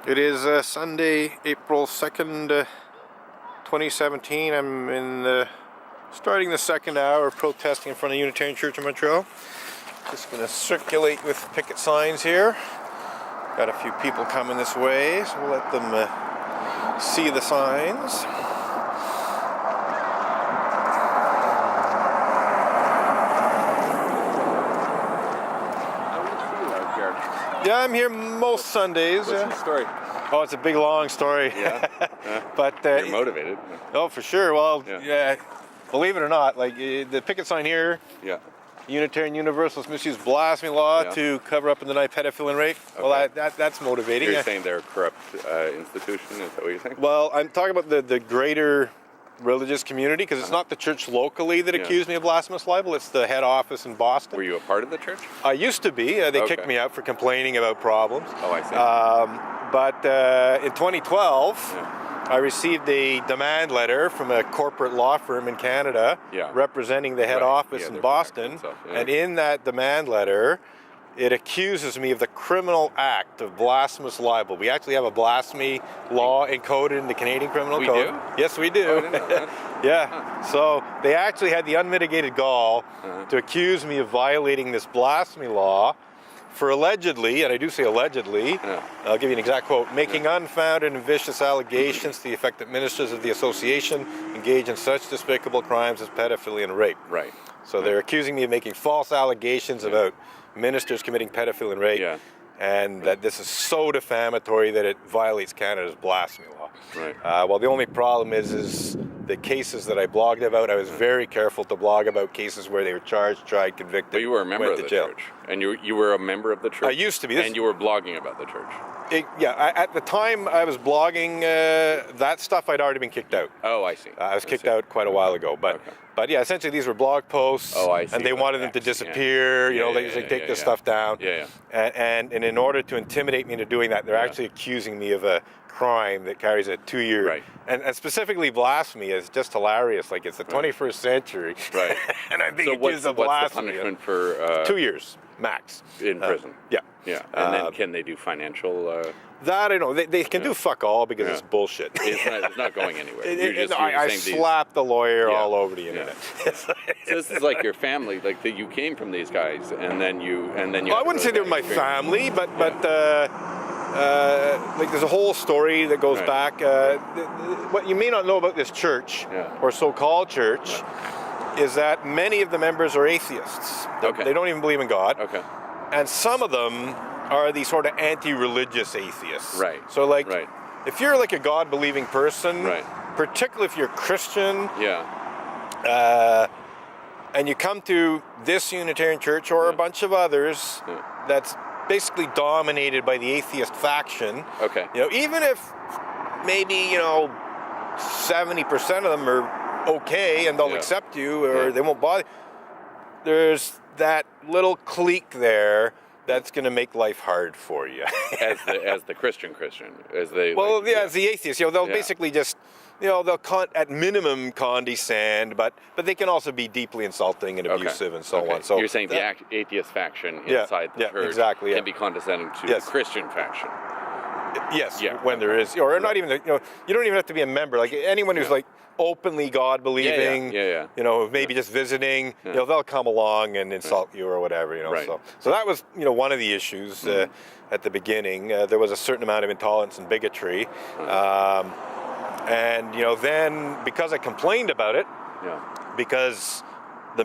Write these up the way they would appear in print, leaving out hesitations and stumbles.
It is Sunday, April 2nd, 2017. I'm starting the second hour of protesting in front of Unitarian Church in Montreal. Just going to circulate with picket signs here. Got a few people coming this way, so we'll let them see the signs. Yeah, I'm here most Sundays. What's the story? Oh, it's a big, long story. Yeah. But you're motivated. Oh, for sure. Well, yeah. Believe it or not, like the picket sign here. Yeah. Unitarian Universalist misuse blasphemy law to cover up and deny pedophilia and rape. Okay. Well, that's motivating. You're saying they're a corrupt institution. Is that what you're saying? Well, I'm talking about the greater religious community, because it's not the church locally that accused me of blasphemous libel. It's the head office in Boston. Were you a part of the church? I used to be. They kicked me out for complaining about problems. Oh, I see. But in 2012, I received a demand letter from a corporate law firm in Canada representing the head office in Boston. And in that demand letter, it accuses me of the criminal act of blasphemous libel. We actually have a blasphemy law encoded in the Canadian Criminal Code. We do? Yes, we do. Oh, I didn't know that. Yeah. So they actually had the unmitigated gall to accuse me of violating this blasphemy law for allegedly, and I do say allegedly, I'll give you an exact quote, making unfounded and vicious allegations to the effect that ministers of the association engage in such despicable crimes as pedophilia and rape. Right. So they're accusing me of making false allegations about ministers committing pedophilia and rape, and that this is so defamatory that it violates Canada's blasphemy law. Right. Well, the only problem is the cases that I blogged about. I was very careful to blog about cases where they were charged, tried, convicted, but you were a member of went the to jail. church, and you were a member of the church. I used to be. And you were blogging about the church. At the time I was blogging that stuff, I'd already been kicked out. Oh, I see. I was kicked out quite a while ago, but yeah, essentially these were blog posts. Oh, I see. And they wanted them to disappear. You know, they usually take this stuff down. And in order to intimidate me into doing that, they're actually accusing me of a crime that carries a 2-year. Right. And specifically blasphemy is just hilarious. Like, it's the 21st century. Right. And I think so it is a blasphemy. What's the punishment for 2 years max in prison? Yeah. Yeah. And then can they do financial? That I know. They can do fuck all because it's bullshit. It's not going anywhere. I slapped the lawyer all over the internet. So this is like your family, like that you came from these guys, and then you. Well, I wouldn't say they were my family, but like there's a whole story that goes back. What you may not know about this church or so-called church is that many of the members are atheists. They don't even believe in God. Okay. And some of them are these sort of anti-religious atheists. Right. So like, if you're like a God-believing person, particularly if you're Christian, and you come to this Unitarian church or a bunch of others that's basically dominated by the atheist faction. Okay. You know, even if maybe 70% of them are okay and they'll accept you or they won't bother, there's that little clique there that's going to make life hard for you. as the Christian, as they. Well, as the atheists, they'll basically just, they'll at minimum condescend, but they can also be deeply insulting and abusive and so on. So you're saying the atheist faction inside the church can be condescending to the Christian faction. Yes, when there is, or not even, you don't even have to be a member. Like anyone who's like openly God believing, maybe just visiting, they'll come along and insult you or whatever, So that was, one of the issues at the beginning. There was a certain amount of intolerance and bigotry, and then because I complained about it, because the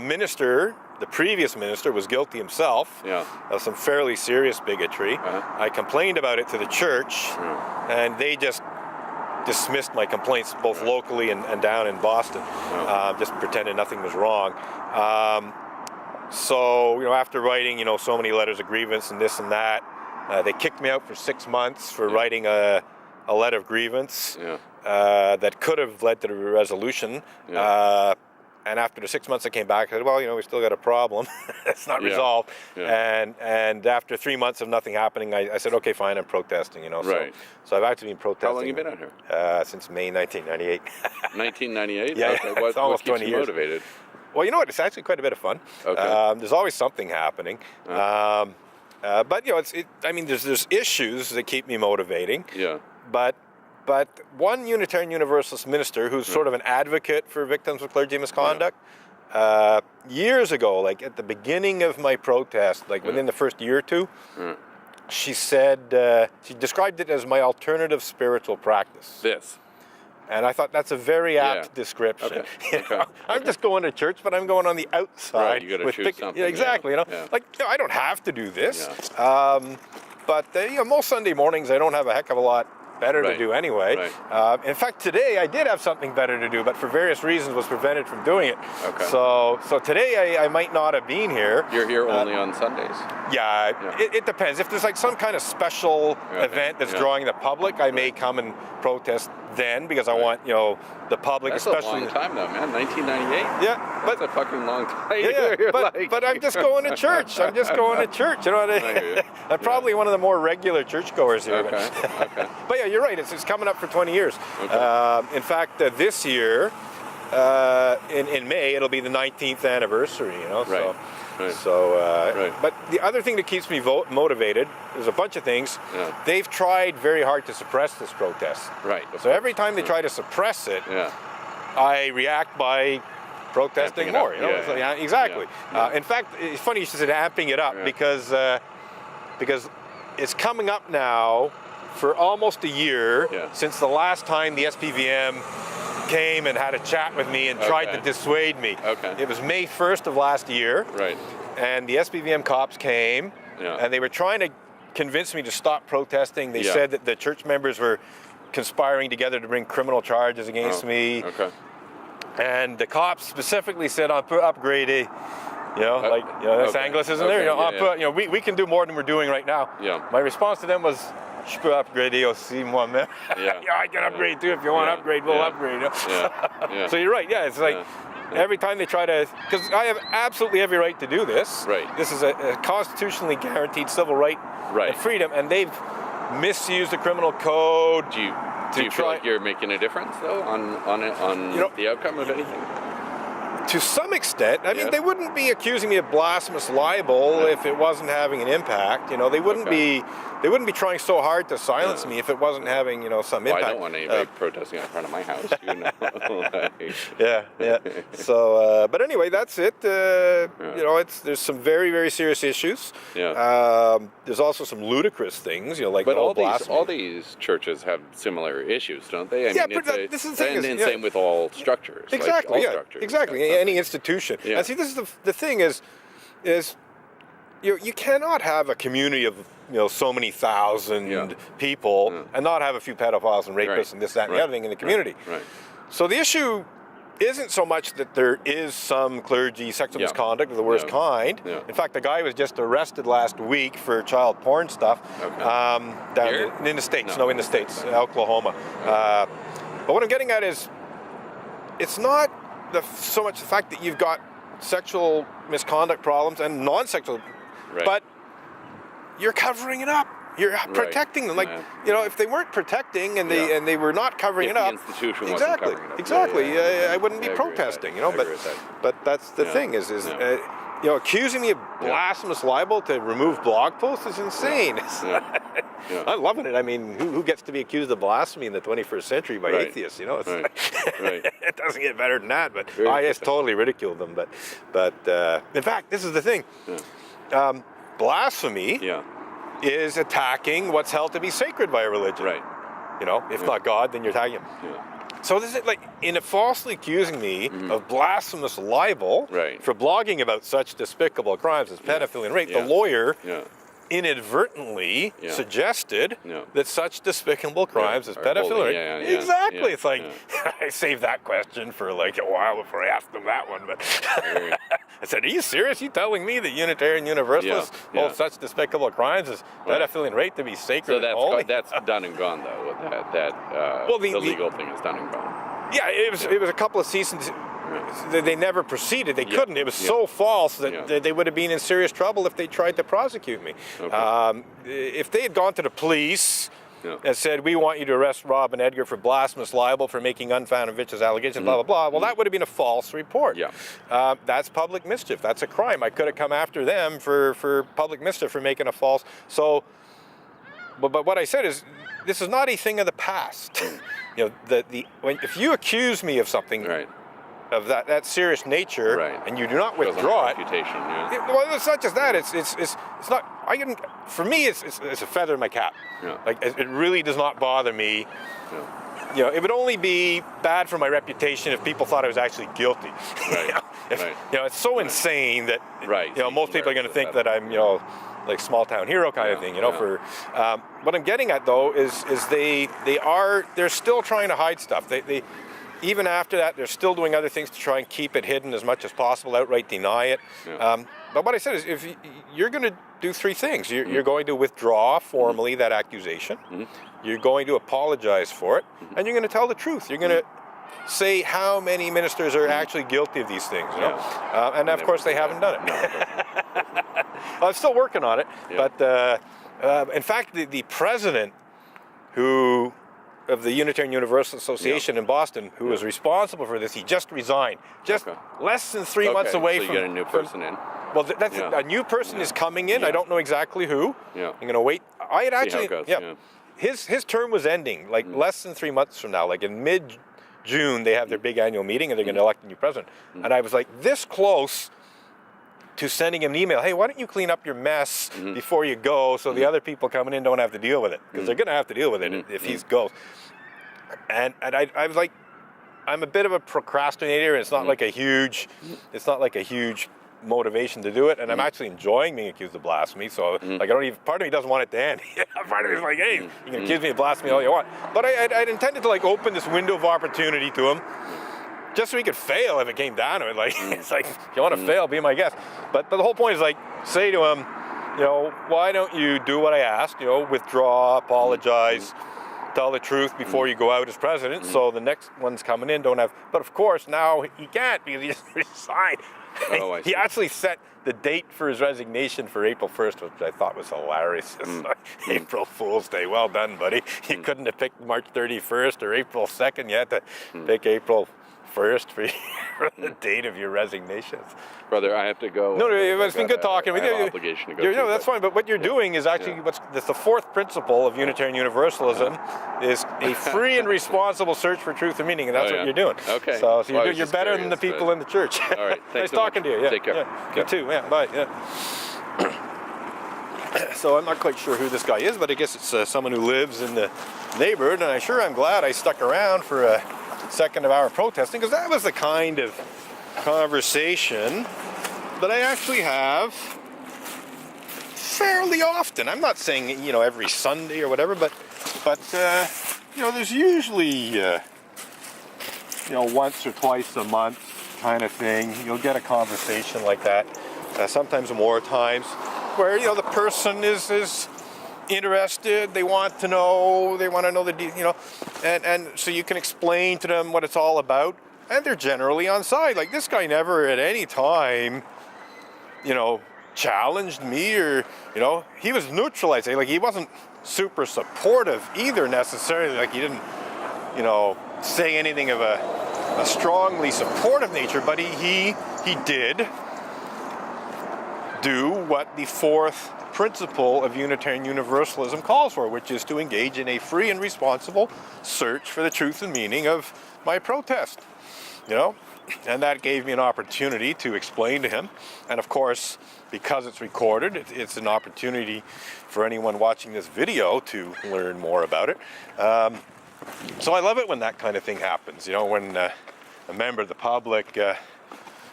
previous minister was guilty himself of some fairly serious bigotry. I complained about it to the church, and they just dismissed my complaints both locally and down in Boston, just pretended nothing was wrong. So, after writing, so many letters of grievance and this and that, they kicked me out for 6 months for writing a letter of grievance that could have led to the resolution. And after the 6 months I came back, I said, well, we still got a problem. It's not resolved. And after 3 months of nothing happening, I said, okay, fine, I'm protesting, So I've actually been protesting. How long have you been out here? Since May 1998. 1998? Yeah, okay. it's almost 20 years. Motivated? Well, you know what? It's actually quite a bit of fun. Okay. There's always something happening. But there's issues that keep me motivating. Yeah. But one Unitarian Universalist minister who's sort of an advocate for victims of clergy misconduct, years ago, like at the beginning of my protest, like within the first year or two, she said, she described it as my alternative spiritual practice. This. And I thought that's a very apt description. Okay. I'm just going to church, but I'm going on the outside. Right, you got to choose something. Yeah, exactly. Yeah. I don't have to do this. Yeah. But most Sunday mornings I don't have a heck of a lot better to do anyway. Right. In fact, today I did have something better to do, but for various reasons was prevented from doing it. Okay. So today I might not have been here. You're here only on Sundays? Yeah. It depends. If there's like some kind of special event that's drawing the public, I may come and protest then, because I want the public, that's especially. That's a long time though, man. 1998. Yeah, that's a fucking long time. Yeah, but I'm just going to church. I'm just going to church. You know what I mean? I'm probably one of the more regular churchgoers here. Okay. But yeah, you're right. It's coming up for 20 years. Okay. In fact, this year, in May, it'll be the 19th anniversary. Right. But the other thing that keeps me motivated, there's a bunch of things. Yeah. They've tried very hard to suppress this protest. Right. So every time they try to suppress it, I react by protesting more. Exactly. Yeah. In fact, it's funny you said amping it up because it's coming up now for almost a year since the last time the SPVM came and had a chat with me and tried to dissuade me. Okay. It was May 1st of last year. Right. And the SPVM cops came and they were trying to convince me to stop protesting. They said that the church members were conspiring together to bring criminal charges against me. Okay. And the cops specifically said, "On put upgrade, that's Anglicism there. We can do more than we're doing right now." Yeah. My response to them was, "Je peux upgrader aussi moi-même." I can upgrade too. If you want to upgrade, we'll upgrade. So you're right. Yeah, it's like every time they try to, because I have absolutely every right to do this. Right. This is a constitutionally guaranteed civil right and freedom, and they've misused the criminal code. Do you feel like you're making a difference though on the outcome of anything? To some extent. I mean, they wouldn't be accusing me of blasphemous libel if it wasn't having an impact. They wouldn't be trying so hard to silence me if it wasn't having some impact. I don't want anybody protesting in front of my house. So, but anyway, that's it. There's some very, very serious issues. There's also some ludicrous things. But all these churches have similar issues, don't they? I mean, this is the thing. And same with all structures. Exactly. Like all structures. Exactly. Any institution. And see, this is the thing is you cannot have a community of so many thousand people and not have a few pedophiles and rapists and this, that, and the other thing in the community. Right. So the issue isn't so much that there is some clergy sexual misconduct of the worst kind. In fact, the guy was just arrested last week for child porn stuff down in the States. In the States, Oklahoma. But what I'm getting at is, it's not so much the fact that you've got sexual misconduct problems and non-sexual, but you're covering it up. You're protecting them. Like, if they weren't protecting and they were not covering it up, the institution wasn't covering it up. Exactly. I wouldn't be protesting. But that's the thing is accusing me of blasphemous libel to remove blog posts is insane. I'm loving it. I mean, who gets to be accused of blasphemy in the 21st century by atheists? It's it doesn't get better than that. But I just totally ridiculed them. But in fact, this is the thing. Blasphemy is attacking what's held to be sacred by a religion. Right. If not God, then you're attacking him. So this is like falsely accusing me of blasphemous libel for blogging about such despicable crimes as pedophilia and rape. The lawyer inadvertently suggested that such despicable crimes as pedophilia and rape. Exactly. It's like I saved that question for like a while before I asked them that one, but I said, "Are you serious? You telling me that Unitarian Universalists hold such despicable crimes as pedophilia and rape to be sacred?" So that's done and gone, though. The legal thing is done and gone. Yeah, it was a couple of seasons. They never proceeded. They couldn't. It was so false that they would have been in serious trouble if they tried to prosecute me. If they had gone to the police and said, we want you to arrest Rob and Edgar for blasphemous libel for making unfounded vicious allegations, blah, blah, blah. Well, that would have been a false report. That's public mischief. That's a crime. I could have come after them for public mischief for making a false. So, but what I said is, this is not a thing of the past. If you accuse me of something of that serious nature, and you do not withdraw it, well, it's not just that. It's not. For me, it's a feather in my cap. Like, it really does not bother me. It would only be bad for my reputation if people thought I was actually guilty. It's so insane that most people are going to think that I'm like small town hero kind of thing. For what I'm getting at though is they're still trying to hide stuff. They even after that, they're still doing other things to try and keep it hidden as much as possible, outright deny it. But what I said is, if you're going to do three things. You're going to withdraw formally that accusation. You're going to apologize for it, and you're going to tell the truth. You're going to say how many ministers are actually guilty of these things. And of course, they haven't done it. Well, I'm still working on it. But in fact, the president of the Unitarian Universalist Association in Boston, who was responsible for this, he just resigned. Just less than 3 months away from... So you get a new person in. Well, that's a new person is coming in. I don't know exactly who. I'm going to wait. I had actually... His term was ending, like less than 3 months from now. Like in mid-June, they have their big annual meeting, and they're going to elect a new president. And I was like this close to sending him an email. Hey, why don't you clean up your mess before you go, so the other people coming in don't have to deal with it, because they're going to have to deal with it if he goes. And I was like, I'm a bit of a procrastinator. It's not like a huge motivation to do it, and I'm actually enjoying being accused of blasphemy. So like, part of me doesn't want it to end. Part of me is like, hey, you can accuse me of blasphemy all you want. But I'd intended to like open this window of opportunity to him, just so he could fail if it came down to it. Like, it's like, if you want to fail, be my guest. But the whole point is like, say to him, why don't you do what I asked? Withdraw, apologize, tell the truth before you go out as president. So the next ones coming in don't have. But of course now he can't, because he just resigned. He actually set the date for his resignation for April 1st, which I thought was hilarious. April Fool's Day. Well done, buddy. You couldn't have picked March 31st or April 2nd. You had to pick April 1st for the date of your resignation. Brother, I have to go. No, it's been good talking with you. Obligation to go. That's fine. But what you're doing is actually the fourth principle of Unitarian Universalism is a free and responsible search for truth and meaning, and that's what you're doing. Okay. So you're better than the people in the church. All right. Nice talking to you. Take care. You too. Bye. So I'm not quite sure who this guy is, but I guess it's someone who lives in the neighborhood, and I'm glad I stuck around for a second of our protesting, because that was the kind of conversation that I actually have fairly often. I'm not saying every Sunday or whatever, but there's usually once or twice a month kind of thing. You'll get a conversation like that, sometimes more times, where the person is interested, they want to know the and so you can explain to them what it's all about, and they're generally on side. Like, this guy never at any time challenged me, or he was neutralized. Like, he wasn't super supportive either necessarily. Like, he didn't say anything of a strongly supportive nature, but he did do what the fourth principle of Unitarian Universalism calls for, which is to engage in a free and responsible search for the truth and meaning of my protest. And that gave me an opportunity to explain to him. And of course, because it's recorded, it's an opportunity for anyone watching this video to learn more about it. So I love it when that kind of thing happens, when a member of the public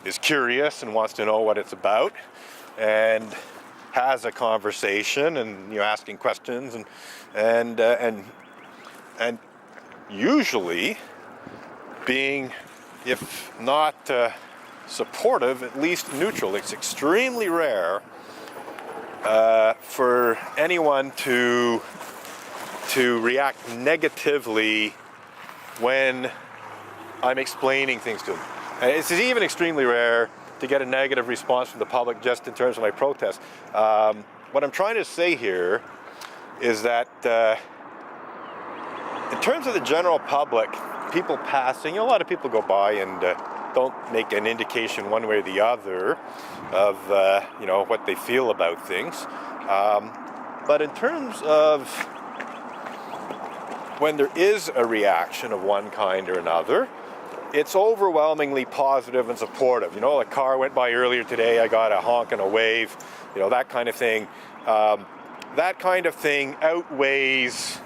is curious and wants to know what it's about, and has a conversation, and asking questions, and usually being, if not supportive, at least neutral. It's extremely rare for anyone to react negatively when I'm explaining things to them. And it's even extremely rare to get a negative response from the public just in terms of my protest. What I'm trying to say here is that in terms of the general public, people passing, a lot of people go by and don't make an indication one way or the other of what they feel about things. But in terms of when there is a reaction of one kind or another, it's overwhelmingly positive and supportive. A car went by earlier today, I got a honk and a wave, that kind of thing. That kind of thing outweighs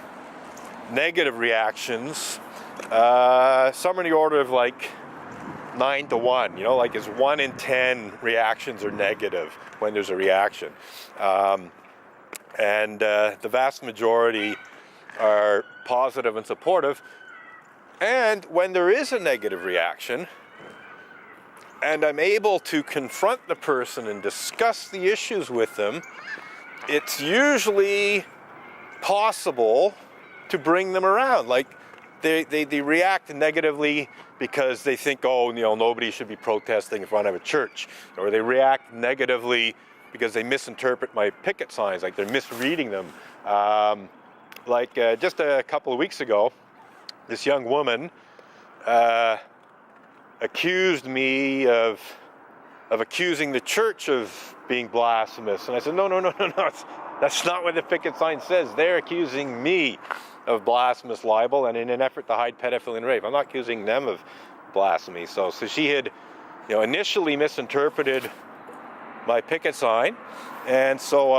negative reactions, some in the order of like 9 to 1, like it's 1 in 10 reactions are negative when there's a reaction. And the vast majority are positive and supportive. And when there is a negative reaction, and I'm able to confront the person and discuss the issues with them, it's usually possible to bring them around. Like they react negatively because they think, nobody should be protesting in front of a church. Or they react negatively because they misinterpret my picket signs, like they're misreading them. Just a couple of weeks ago, this young woman accused me of accusing the church of being blasphemous. And I said, no, that's not what the picket sign says. They're accusing me of blasphemous libel and in an effort to hide pedophilia and rape. I'm not accusing them of blasphemy. So she had initially misinterpreted my picket sign, and so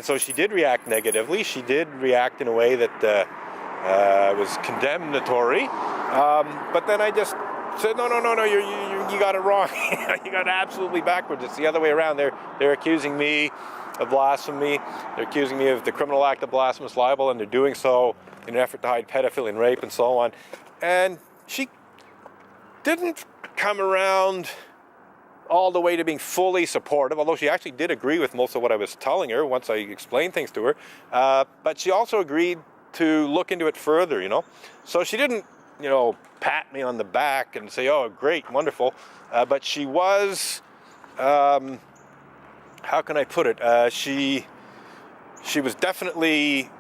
so she did react negatively. She did react in a way that was condemnatory, but then I just said, no, you got it wrong. You got it absolutely backwards. It's the other way around. They're accusing me of blasphemy. They're accusing me of the criminal act of blasphemous libel, and they're doing so in an effort to hide pedophilia and rape and so on. And she didn't come around all the way to being fully supportive, although she actually did agree with most of what I was telling her once I explained things to her. But she also agreed to look into it further, So she didn't, pat me on the back and say, oh, great, wonderful. But she was, how can I put it? She was definitely